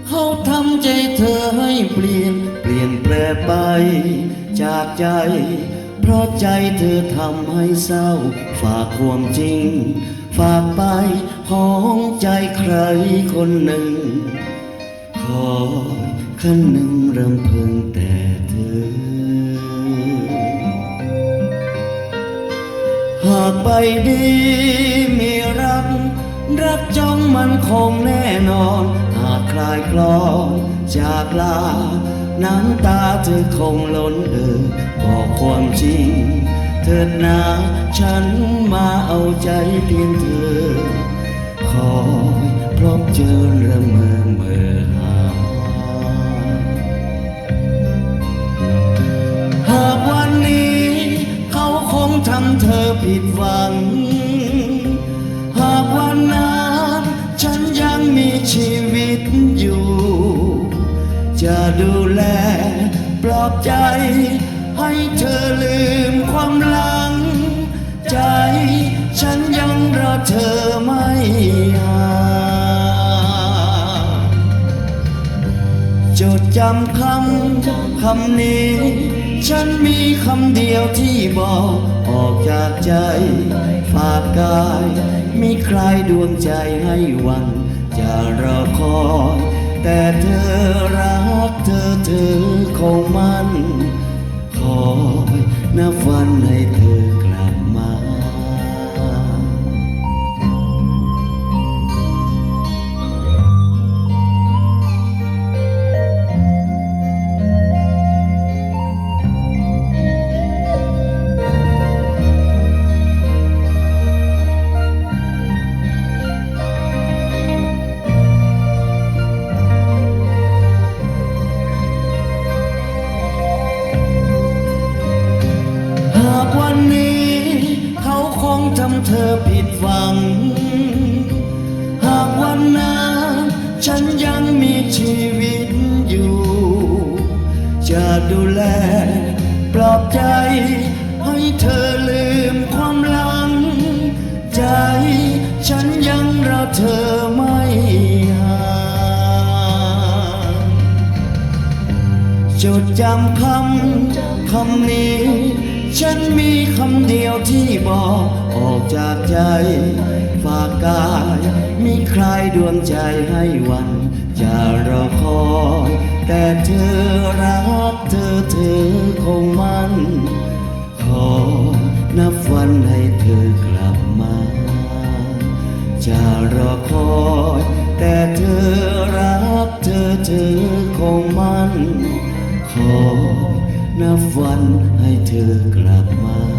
เขาทำใจเธอให้เปลี่ยนแปลไปจากใจเพราะใจเธอทำให้เศร้าฝากความจริงฝากไปของใจใครคนหนึ่งคอยคันหนึ่งรำพึงแต่เธอหากไปดีมีรักจ้องมันคงแน่นอนหากคลายคลอนจากลาน้ำตาเธอคงล้นบอกความจริงเถิดนาฉันมาเอาใจเพียงเธอคอยพบเจอระเมอหาหากวันนี้เขาคงทำเธอผิดหวังหากวันนั้นฉันยังมีชีวิตอยู่จะดูแลปลอบใจให้เธอลืมความหลังใจฉันยังรอเธอไม่ห่างจดจำคำนี้ฉันมีคำเดียวที่บอกออกจากใจฝากกายมีใครดวงใจให้วันจะรอคอยแต่เธอรักเธอคงมันคอยนับวันให้เธอกลับมาวันนี้เขาคงทำเธอผิดหวังหากวันนั้นฉันยังมีชีวิตอยู่จะดูแลปลอบใจให้เธอลืมความหลังใจฉันยังรอเธอไม่ห่างจดจำคำนี้ฉันมีคำเดียวที่บอกออกจากใจฝากกายมีใครดวงใจให้วันจะรอคอยแต่เธอรักเธอคงมันขอนับวันให้เธอกลับมาจะรอคอยแต่เธอรักเธอคงมันขอนับวันให้เธอกลับมา